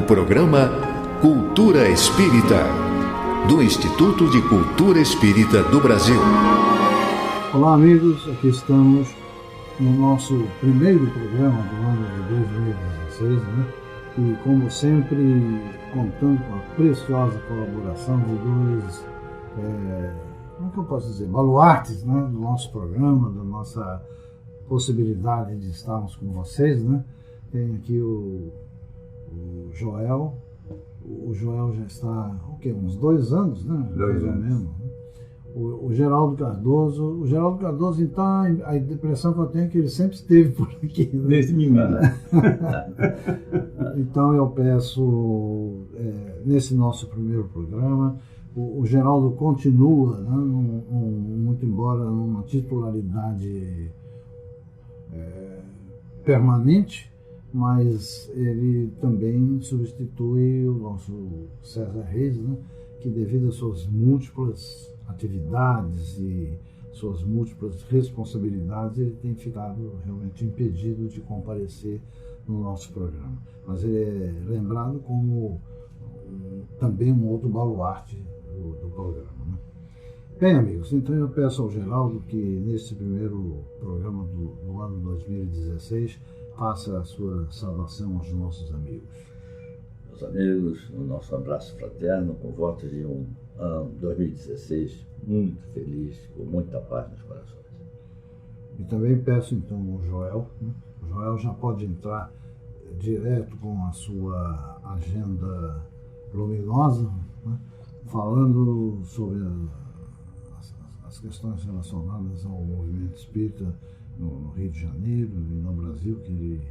programa Cultura Espírita, do Instituto de Cultura Espírita do Brasil. Olá, amigos, aqui estamos no nosso primeiro programa do ano de 2016, e como sempre, contando com a preciosa colaboração de dois, como é que eu posso dizer, baluartes, do nosso programa, da nossa possibilidade de estarmos com vocês, Tem aqui o Joel. O Joel já está, uns 2 anos, 2 anos. O Geraldo Cardoso, então, a impressão que eu tenho é que ele sempre esteve por aqui. Desde me engano. Então eu peço, nesse nosso primeiro programa, o Geraldo continua, muito embora numa titularidade permanente, mas ele também substitui o nosso César Reis, que devido às suas múltiplas atividades e suas múltiplas responsabilidades, ele tem ficado realmente impedido de comparecer no nosso programa. Mas ele é lembrado como também um outro baluarte do programa. Bem, amigos, então eu peço ao Geraldo que nesse primeiro programa do ano 2016 faça a sua saudação aos nossos amigos. Meus amigos, o nosso abraço fraterno, com votos de um ano 2016 muito feliz, com muita paz nos corações. E também peço então ao Joel, o Joel já pode entrar direto com a sua agenda luminosa, falando sobre as questões relacionadas ao movimento espírita no Rio de Janeiro e no Brasil, que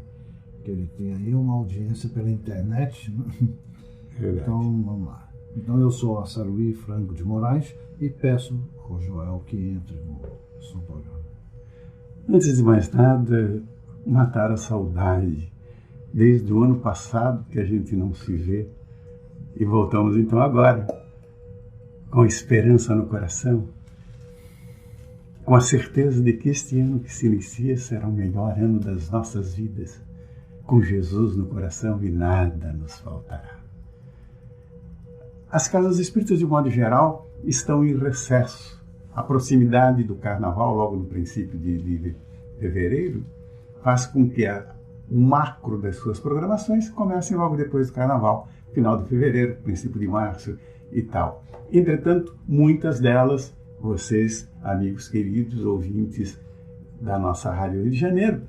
ele tem aí uma audiência pela internet. Então, vamos lá. Então, eu sou a Saruí Franco de Moraes e peço ao Joel que entre no seu programa. Antes de mais nada, matar a saudade. Desde o ano passado que a gente não se vê e voltamos então agora, com esperança no coração, com a certeza de que este ano que se inicia será o melhor ano das nossas vidas, com Jesus no coração e nada nos faltará. As casas espíritas, de modo geral, estão em recesso. A proximidade do Carnaval, logo no princípio de fevereiro, faz com que o macro das suas programações comecem logo depois do Carnaval, final de fevereiro, princípio de março e tal. Entretanto, muitas delas, vocês, amigos queridos, ouvintes da nossa Rádio Rio de Janeiro,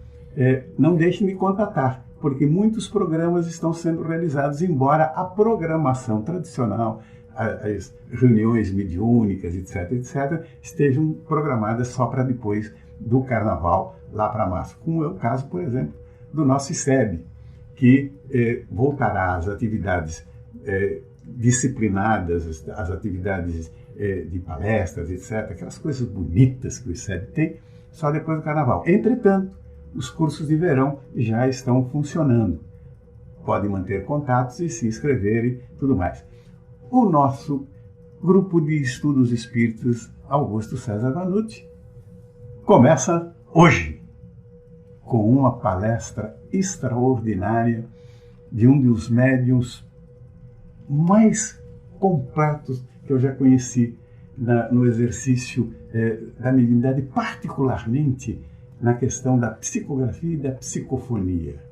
não deixem de contatar, porque muitos programas estão sendo realizados, embora a programação tradicional, as reuniões mediúnicas, etc., estejam programadas só para depois do Carnaval, lá para março. Como é o caso, por exemplo, do nosso ICEB, que voltará às atividades disciplinadas, às atividades de palestras, etc., aquelas coisas bonitas que o ICEB tem, só depois do Carnaval. Entretanto, os cursos de verão já estão funcionando. Podem manter contatos e se inscreverem e tudo mais. O nosso grupo de estudos espíritas Augusto César Vanucci começa hoje com uma palestra extraordinária de um dos médiuns mais completos que eu já conheci no exercício da mediunidade, particularmente na questão da psicografia e da psicofonia.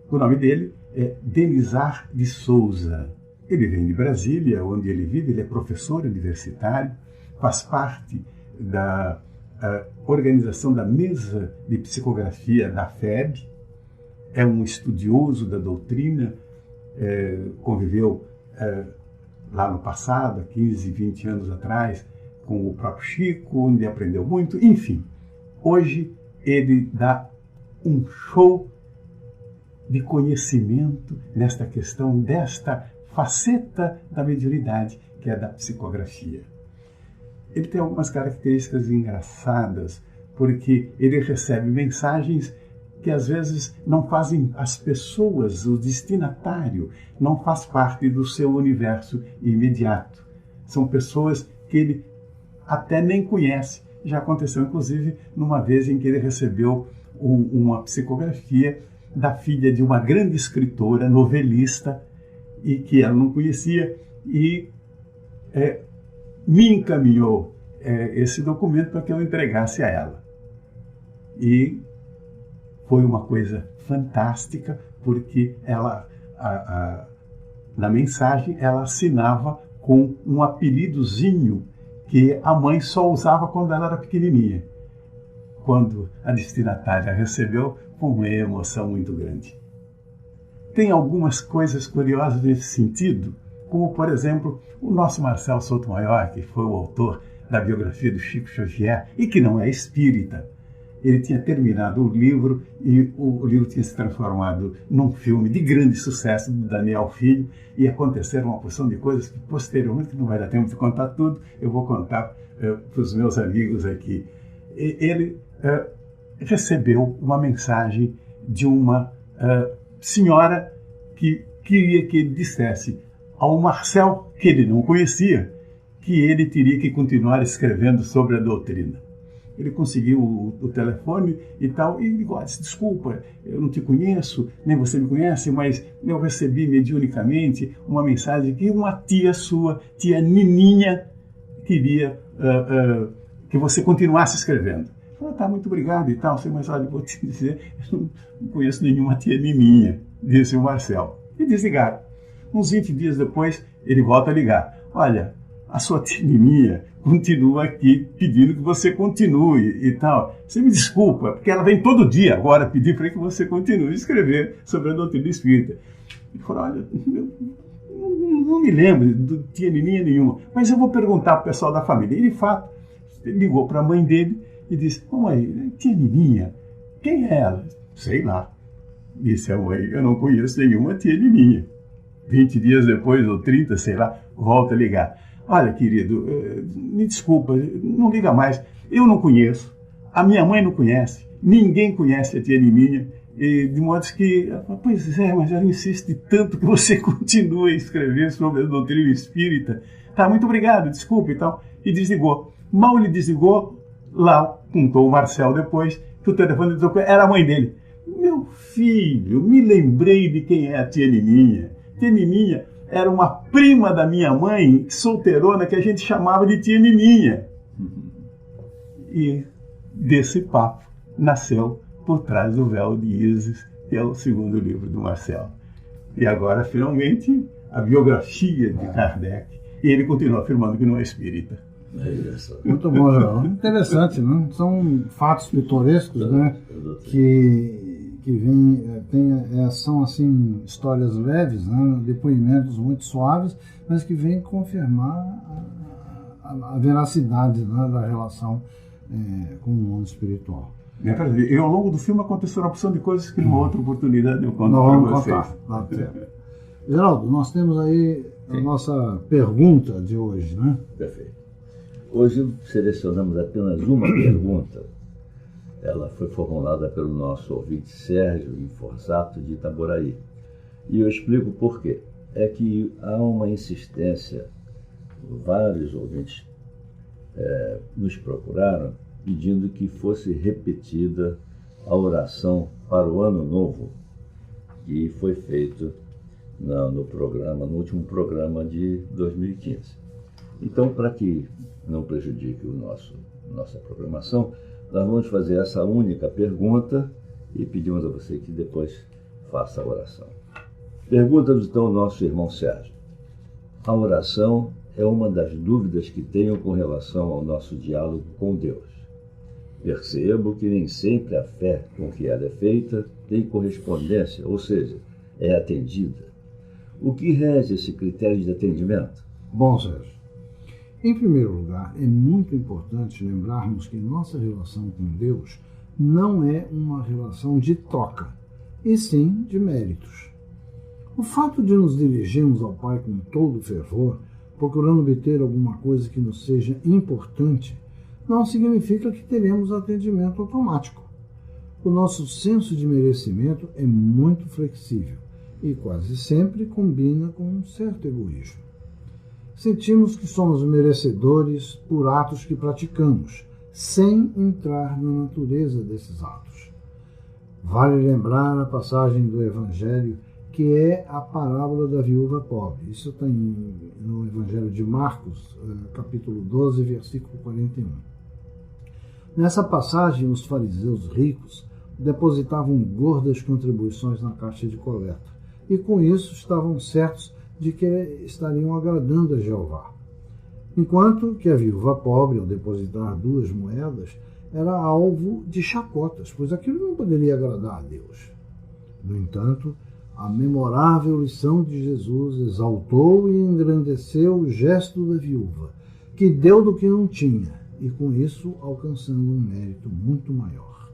O nome dele é Denizar de Souza. Ele vem de Brasília, onde ele vive, ele é professor universitário, faz parte da organização da mesa de psicografia da FEB, é um estudioso da doutrina, conviveu lá no passado, há 15, 20 anos atrás, com o próprio Chico, onde aprendeu muito. Enfim, hoje ele dá um show de conhecimento nesta questão, desta faceta da mediunidade, que é da psicografia. Ele tem algumas características engraçadas, porque ele recebe mensagens que às vezes não fazem as pessoas, o destinatário, não faz parte do seu universo imediato. São pessoas que ele até nem conhece. Já aconteceu, inclusive, numa vez em que ele recebeu uma psicografia da filha de uma grande escritora, novelista, e que ela não conhecia, e me encaminhou esse documento para que eu entregasse a ela. E foi uma coisa fantástica, porque ela, na mensagem, ela assinava com um apelidozinho que a mãe só usava quando ela era pequenininha. Quando a destinatária recebeu, foi uma emoção muito grande. Tem algumas coisas curiosas nesse sentido, como, por exemplo, o nosso Marcel Sotomayor, que foi o autor da biografia do Chico Xavier e que não é espírita. Ele tinha terminado o livro e o livro tinha se transformado num filme de grande sucesso do Daniel Filho, e aconteceram uma porção de coisas que posteriormente, que não vai dar tempo de contar tudo, eu vou contar para os meus amigos aqui. Ele recebeu uma mensagem de uma senhora que queria que ele dissesse ao Marcel, que ele não conhecia, que ele teria que continuar escrevendo sobre a doutrina. Ele conseguiu o telefone e tal, e ele disse: desculpa, eu não te conheço, nem você me conhece, mas eu recebi mediunicamente uma mensagem que uma tia sua, tia Nininha, queria que você continuasse escrevendo. Eu falei: tá, muito obrigado e tal, mas olha, vou te dizer, eu não conheço nenhuma tia Nininha, disse o Marcel. E desligaram. Uns 20 dias depois, ele volta a ligar: olha, a sua tia Nininha continua aqui pedindo que você continue e tal. Você me desculpa, porque ela vem todo dia agora pedir para que você continue a escrever sobre a doutrina espírita. Ele falou: olha, eu não me lembro de tia Nininha nenhuma, mas eu vou perguntar para o pessoal da família. E, de fato, ele ligou para a mãe dele e disse: mãe, tia Nininha, quem é ela? Sei lá. Disse a mãe: eu não conheço nenhuma tia Nininha. 20 dias depois, ou 30, sei lá, volta a ligar: olha, querido, me desculpa, não liga mais, eu não conheço, a minha mãe não conhece, ninguém conhece a tia Nininha, e de modo que, pois é, mas ela insiste tanto que você continue a escrever sobre a doutrina espírita. Tá, muito obrigado, desculpa e tal. E desligou. Mal ele desligou, lá contou o Marcel depois, que o telefone era a mãe dele. Meu filho, me lembrei de quem é a tia Nininha. Tia Nininha era uma prima da minha mãe, solteirona, que a gente chamava de tia Nininha. E desse papo nasceu Por Trás do Véu de Ísis, que é o segundo livro do Marcel. E agora, finalmente, a biografia de Kardec. E ele continua afirmando que não é espírita. Muito bom, Geraldo. Interessante, né? São fatos pitorescos, né? Que são assim histórias leves, né? Depoimentos muito suaves, mas que vêm confirmar a veracidade, né, da relação com o mundo espiritual. E ao longo do filme aconteceram uma porção de coisas que numa outra oportunidade eu conto para vocês. Contar. Geraldo, nós temos aí a nossa pergunta de hoje, né? Perfeito. Hoje selecionamos apenas uma pergunta. Ela foi formulada pelo nosso ouvinte Sérgio Inforzato de Itaboraí. E eu explico por quê. É que há uma insistência, vários ouvintes nos procuraram pedindo que fosse repetida a oração para o Ano Novo, que foi feito no último programa de 2015. Então, para que não prejudique nossa programação, nós vamos fazer essa única pergunta e pedimos a você que depois faça a oração. Pergunta-nos então o nosso irmão Sérgio: a oração é uma das dúvidas que tenho com relação ao nosso diálogo com Deus. Percebo que nem sempre a fé com que ela é feita tem correspondência, ou seja, é atendida. O que rege esse critério de atendimento? Bom, Sérgio, em primeiro lugar, é muito importante lembrarmos que nossa relação com Deus não é uma relação de troca, e sim de méritos. O fato de nos dirigirmos ao Pai com todo fervor, procurando obter alguma coisa que nos seja importante, não significa que teremos atendimento automático. O nosso senso de merecimento é muito flexível e quase sempre combina com um certo egoísmo. Sentimos que somos merecedores por atos que praticamos, sem entrar na natureza desses atos. Vale lembrar a passagem do Evangelho que é a parábola da viúva pobre. Isso está no Evangelho de Marcos, capítulo 12, versículo 41. Nessa passagem, os fariseus ricos depositavam gordas contribuições na caixa de coleta, e com isso estavam certos de que estariam agradando a Jeová. Enquanto que a viúva pobre, ao depositar 2 moedas, era alvo de chacotas, pois aquilo não poderia agradar a Deus. No entanto, a memorável lição de Jesus exaltou e engrandeceu o gesto da viúva, que deu do que não tinha, e com isso alcançando um mérito muito maior.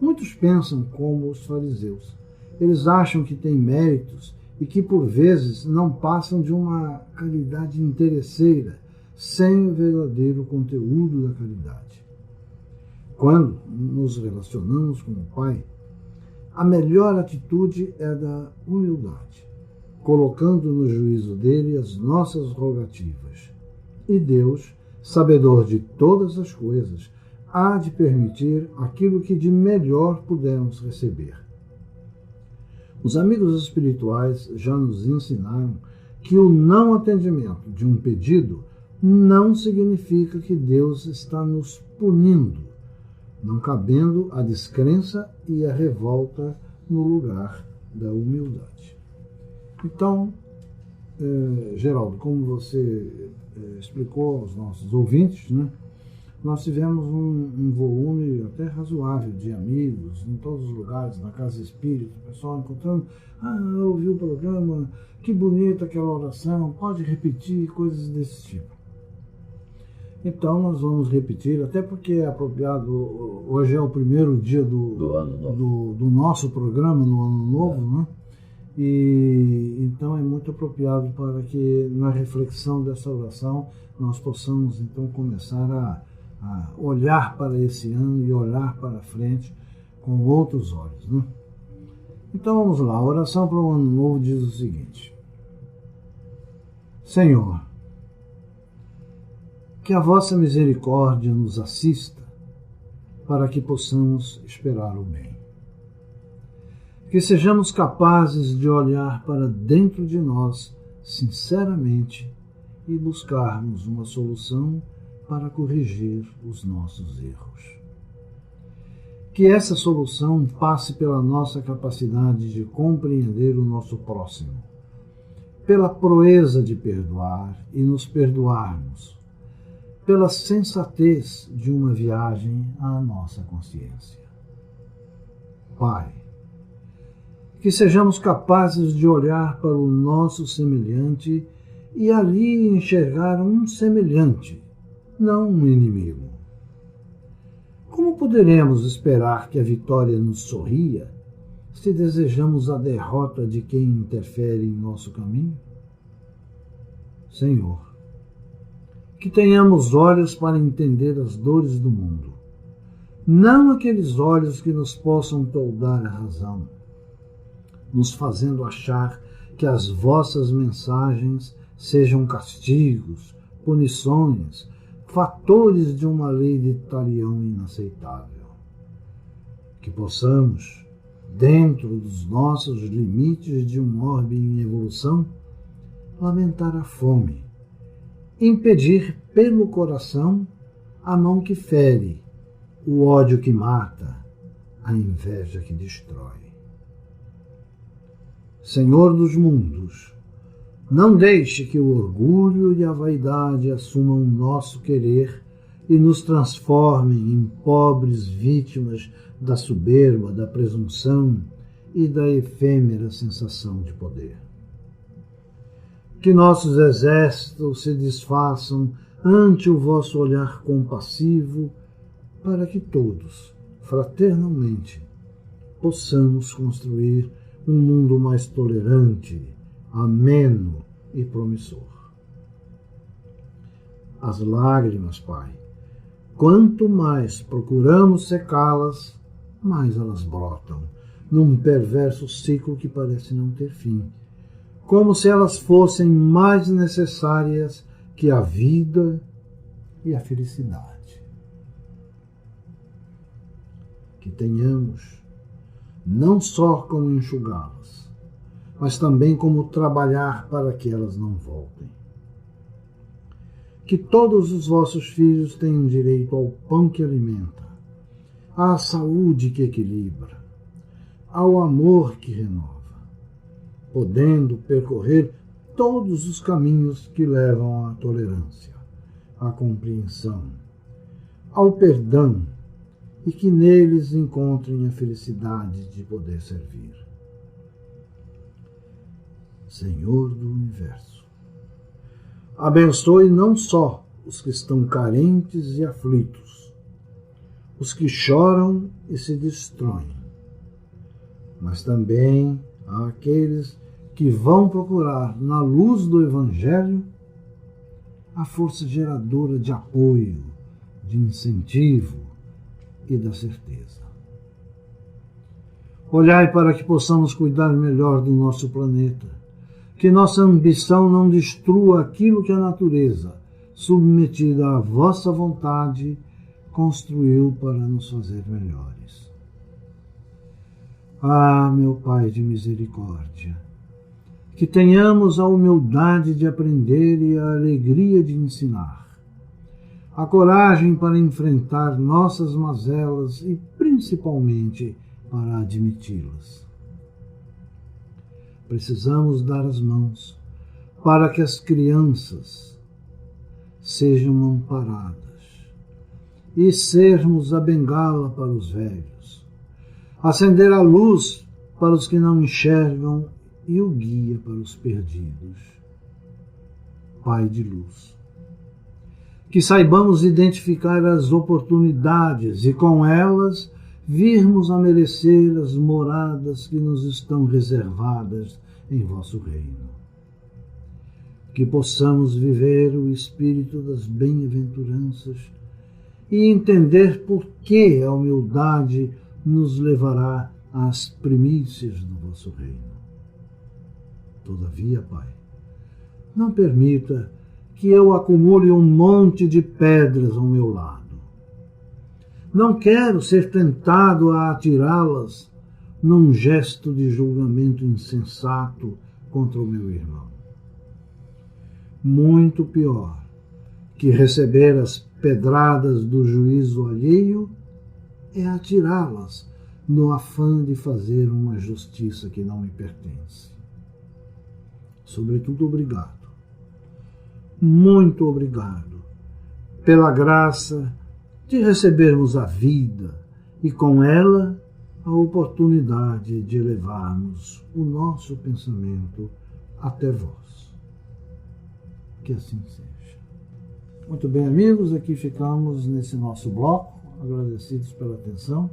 Muitos pensam como os fariseus. Eles acham que têm méritos e que, por vezes, não passam de uma caridade interesseira, sem o verdadeiro conteúdo da caridade. Quando nos relacionamos com o Pai, a melhor atitude é a da humildade, colocando no juízo dele as nossas rogativas. E Deus, sabedor de todas as coisas, há de permitir aquilo que de melhor pudermos receber. Os amigos espirituais já nos ensinaram que o não atendimento de um pedido não significa que Deus está nos punindo, não cabendo a descrença e a revolta no lugar da humildade. Então, Geraldo, como você explicou aos nossos ouvintes, né, nós tivemos um volume até razoável de amigos em todos os lugares, na casa espírita, o pessoal encontrando, eu ouvi o programa, que bonita aquela oração, pode repetir, coisas desse tipo. Então nós vamos repetir, até porque é apropriado, hoje é o primeiro dia do nosso programa no Ano Novo, né? E então é muito apropriado para que na reflexão dessa oração nós possamos então começar a olhar para esse ano e olhar para frente com outros olhos, né? Então vamos lá, a oração para o Ano Novo diz o seguinte: Senhor, que a vossa misericórdia nos assista para que possamos esperar o bem. Que sejamos capazes de olhar para dentro de nós sinceramente e buscarmos uma solução para corrigir os nossos erros. Que essa solução passe pela nossa capacidade de compreender o nosso próximo, pela proeza de perdoar e nos perdoarmos, pela sensatez de uma viagem à nossa consciência. Pai, que sejamos capazes de olhar para o nosso semelhante e ali enxergar um semelhante, não um inimigo. Como poderemos esperar que a vitória nos sorria se desejamos a derrota de quem interfere em nosso caminho? Senhor, que tenhamos olhos para entender as dores do mundo, não aqueles olhos que nos possam toldar a razão, nos fazendo achar que as vossas mensagens sejam castigos, punições, fatores de uma lei de talião inaceitável. Que possamos, dentro dos nossos limites de um orbe em evolução, lamentar a fome, impedir pelo coração a mão que fere, o ódio que mata, a inveja que destrói. Senhor dos mundos, não deixe que o orgulho e a vaidade assumam o nosso querer e nos transformem em pobres vítimas da soberba, da presunção e da efêmera sensação de poder. Que nossos exércitos se desfaçam ante o vosso olhar compassivo, para que todos, fraternalmente, possamos construir um mundo mais tolerante, ameno e promissor. As lágrimas, Pai, quanto mais procuramos secá-las, mais elas brotam, num perverso ciclo que parece não ter fim, como se elas fossem mais necessárias que a vida e a felicidade. Que tenhamos não só como enxugá-las, mas também como trabalhar para que elas não voltem. Que todos os vossos filhos tenham direito ao pão que alimenta, à saúde que equilibra, ao amor que renova, podendo percorrer todos os caminhos que levam à tolerância, à compreensão, ao perdão, e que neles encontrem a felicidade de poder servir. Senhor do Universo, abençoe não só os que estão carentes e aflitos, os que choram e se destroem, mas também àqueles que vão procurar, na luz do Evangelho, a força geradora de apoio, de incentivo e da certeza. Olhai para que possamos cuidar melhor do nosso planeta, que nossa ambição não destrua aquilo que a natureza, submetida à vossa vontade, construiu para nos fazer melhores. Ah, meu Pai de misericórdia, que tenhamos a humildade de aprender e a alegria de ensinar, a coragem para enfrentar nossas mazelas e, principalmente, para admiti-las. Precisamos dar as mãos para que as crianças sejam amparadas e sermos a bengala para os velhos, acender a luz para os que não enxergam e o guia para os perdidos. Pai de luz, que saibamos identificar as oportunidades e, com elas, virmos a merecer as moradas que nos estão reservadas em vosso reino. Que possamos viver o espírito das bem-aventuranças e entender por que a humildade nos levará às primícias do vosso reino. Todavia, Pai, não permita que eu acumule um monte de pedras ao meu lado. Não quero ser tentado a atirá-las num gesto de julgamento insensato contra o meu irmão. Muito pior que receber as pedradas do juízo alheio é atirá-las no afã de fazer uma justiça que não me pertence. Sobretudo, obrigado. Muito obrigado pela graça de recebermos a vida e, com ela, a oportunidade de elevarmos o nosso pensamento até vós. Que assim seja. Muito bem, amigos, aqui ficamos nesse nosso bloco, agradecidos pela atenção.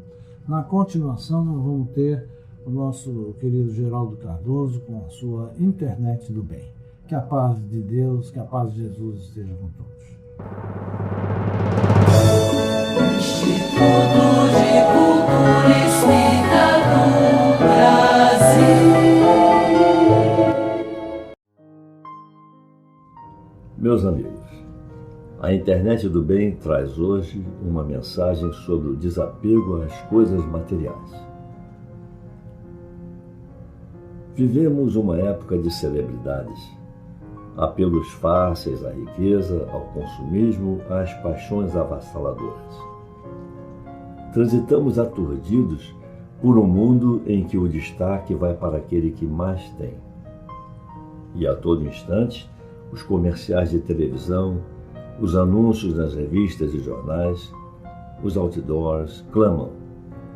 Na continuação, nós vamos ter o nosso querido Geraldo Cardoso com a sua Internet do Bem. Que a paz de Deus, que a paz de Jesus esteja com todos. Instituto de Cultura Espírita do Brasil. Meus amigos, a Internet do Bem traz hoje uma mensagem sobre o desapego às coisas materiais. Vivemos uma época de celebridades, apelos fáceis à riqueza, ao consumismo, às paixões avassaladoras. Transitamos aturdidos por um mundo em que o destaque vai para aquele que mais tem. E a todo instante, os comerciais de televisão, os anúncios nas revistas e jornais, os outdoors clamam: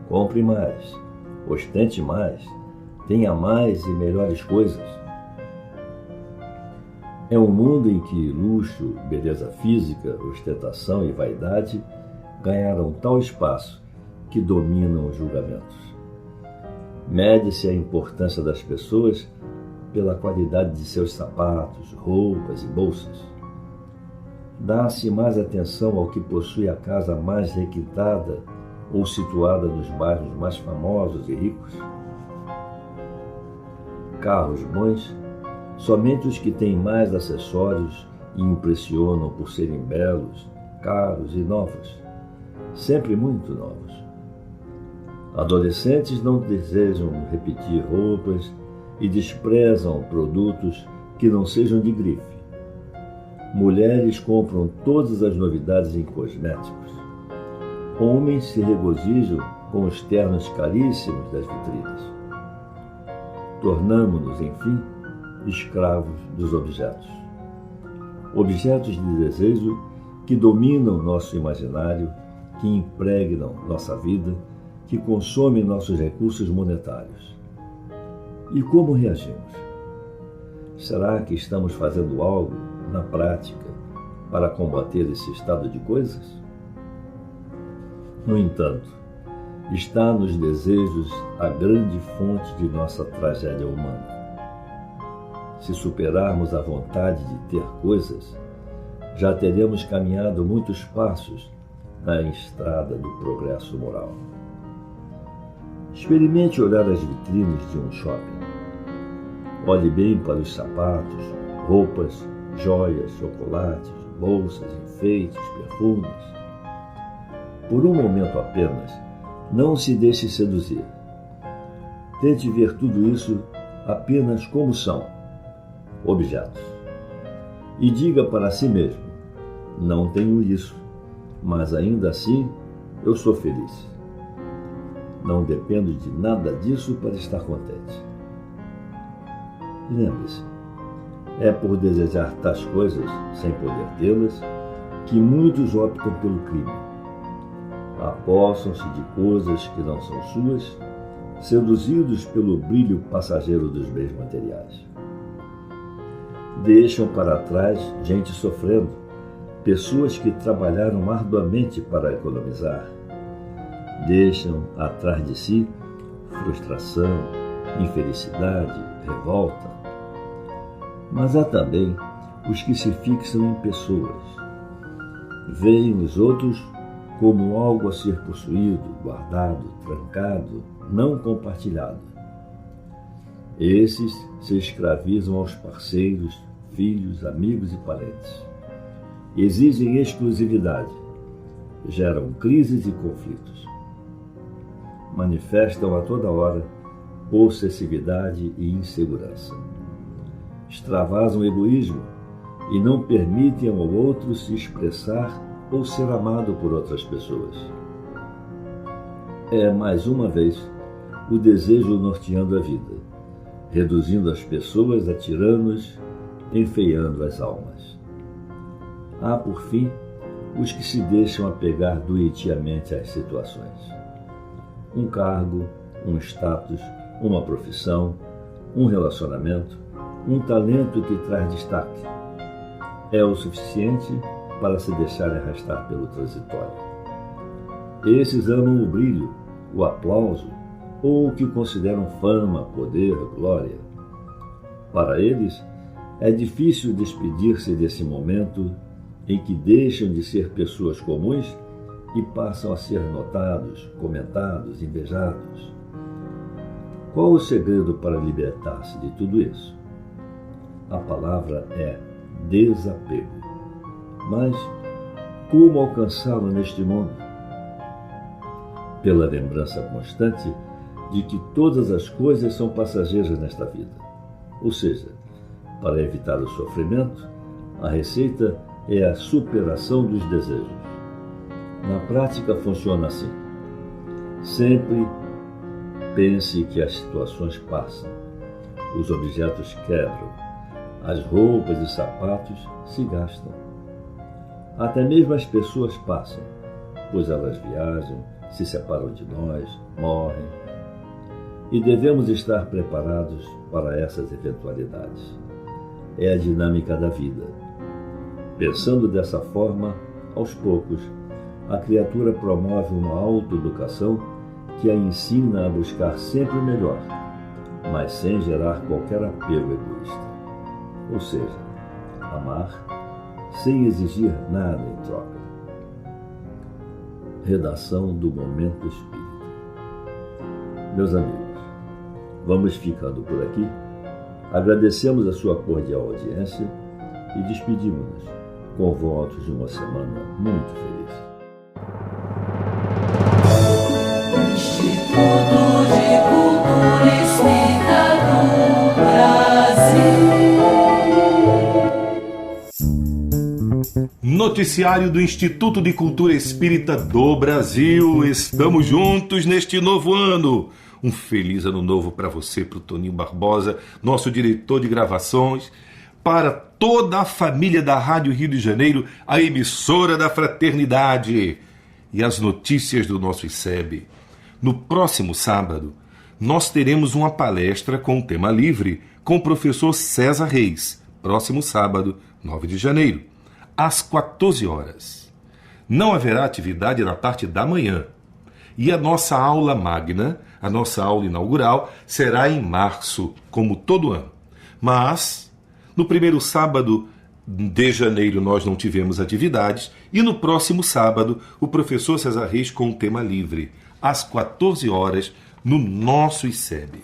compre mais, ostente mais, tenha mais e melhores coisas. É um mundo em que luxo, beleza física, ostentação e vaidade ganharam tal espaço que dominam os julgamentos. Mede-se a importância das pessoas pela qualidade de seus sapatos, roupas e bolsas. Dá-se mais atenção ao que possui a casa mais requintada ou situada nos bairros mais famosos e ricos. Carros bons, somente os que têm mais acessórios e impressionam por serem belos, caros e novos, sempre muito novos. Adolescentes não desejam repetir roupas e desprezam produtos que não sejam de grife. Mulheres compram todas as novidades em cosméticos. Homens se regozijam com os ternos caríssimos das vitrines. Tornamo-nos, enfim, escravos dos objetos. Objetos de desejo que dominam nosso imaginário, que impregnam nossa vida, que consomem nossos recursos monetários. E como reagimos? Será que estamos fazendo algo, na prática, para combater esse estado de coisas? No entanto, está nos desejos a grande fonte de nossa tragédia humana. Se superarmos a vontade de ter coisas, já teremos caminhado muitos passos na estrada do progresso moral. Experimente olhar as vitrines de um shopping. Olhe bem para os sapatos, roupas, joias, chocolates, bolsas, enfeites, perfumes. Por um momento apenas, não se deixe seduzir. Tente ver tudo isso apenas como são, objetos. E diga para si mesmo: não tenho isso, mas ainda assim eu sou feliz. Não dependo de nada disso para estar contente. Lembre-se, é por desejar tais coisas sem poder tê-las que muitos optam pelo crime. Apossam-se de coisas que não são suas, seduzidos pelo brilho passageiro dos bens materiais. Deixam para trás gente sofrendo, pessoas que trabalharam arduamente para economizar. Deixam atrás de si frustração, infelicidade, revolta. Mas há também os que se fixam em pessoas. Veem os outros como algo a ser possuído, guardado, trancado, não compartilhado. Esses se escravizam aos parceiros, filhos, amigos e parentes. Exigem exclusividade, geram crises e conflitos. Manifestam a toda hora possessividade e insegurança. Extravasam o egoísmo e não permitem ao outro se expressar ou ser amado por outras pessoas. É, mais uma vez, o desejo norteando a vida, reduzindo as pessoas a tiranos, enfeiando as almas. Há, por fim, os que se deixam apegar doentiamente às situações. Um cargo, um status, uma profissão, um relacionamento, um talento que traz destaque. É o suficiente para se deixar arrastar pelo transitório. Esses amam o brilho, o aplauso, ou o que consideram fama, poder, glória. Para eles, é difícil despedir-se desse momento em que deixam de ser pessoas comuns e passam a ser notados, comentados, invejados. Qual o segredo para libertar-se de tudo isso? A palavra é desapego. Mas como alcançá-lo neste mundo? Pela lembrança constante de que todas as coisas são passageiras nesta vida. Ou seja, para evitar o sofrimento, a receita é a superação dos desejos. Na prática funciona assim. Sempre pense que as situações passam, os objetos quebram, as roupas e sapatos se gastam. Até mesmo as pessoas passam, pois elas viajam, se separam de nós, morrem. E devemos estar preparados para essas eventualidades. É a dinâmica da vida. Pensando dessa forma, aos poucos, a criatura promove uma autoeducação que a ensina a buscar sempre o melhor, mas sem gerar qualquer apego egoísta. Ou seja, amar sem exigir nada em troca. Redação do Momento Espírita. Meus amigos, vamos ficando por aqui. Agradecemos a sua cordial audiência e despedimos-nos com votos de uma semana muito feliz. Instituto de Cultura Espírita Noticiário do Instituto de Cultura Espírita do Brasil. Estamos juntos neste novo ano. Um feliz ano novo para você, para o Toninho Barbosa, nosso diretor de gravações, para toda a família da Rádio Rio de Janeiro, a emissora da fraternidade. E as notícias do nosso ICEB. No próximo sábado, nós teremos uma palestra com o tema livre com o professor César Reis. Próximo sábado, 9 de janeiro, às 14 horas. Não haverá atividade na parte da manhã. E a nossa aula magna, a nossa aula inaugural, será em março, como todo ano. Mas, no primeiro sábado de janeiro nós não tivemos atividades, e no próximo sábado, o professor César Reis com o tema livre, às 14 horas, no nosso ICEB.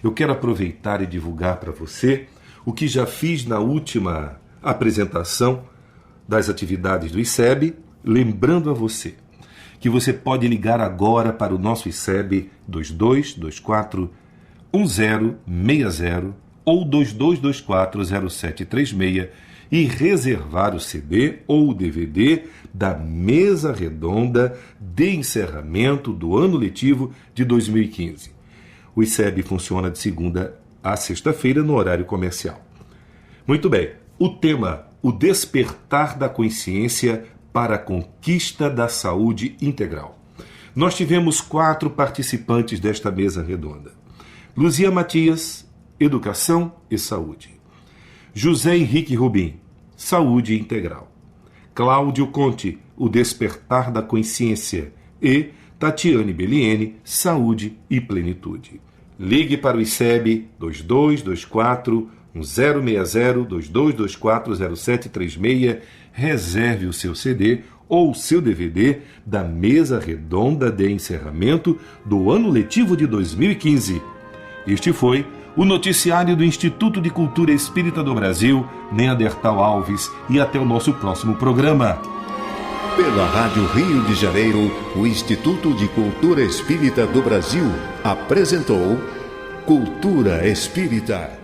Eu quero aproveitar e divulgar para você o que já fiz na última apresentação das atividades do ICEB, lembrando a você que você pode ligar agora para o nosso ICEB 2224 1060 ou 22240736 e reservar o CD ou o DVD da mesa redonda de encerramento do ano letivo de 2015. O ICEB funciona de segunda a sexta-feira no horário comercial. Muito bem, o tema: o despertar da consciência para a conquista da saúde integral. Nós tivemos 4 participantes desta mesa redonda. Luzia Matias, Educação e Saúde. José Henrique Rubim, Saúde Integral. Cláudio Conte, O Despertar da Consciência. E Tatiane Belliene, Saúde e Plenitude. Ligue para o ICEB 2224 1060 2224 0736, reserve o seu CD ou o seu DVD da mesa redonda de encerramento do ano letivo de 2015. Este foi o noticiário do Instituto de Cultura Espírita do Brasil, Neandertal Alves, e até o nosso próximo programa. Pela Rádio Rio de Janeiro, o Instituto de Cultura Espírita do Brasil apresentou Cultura Espírita.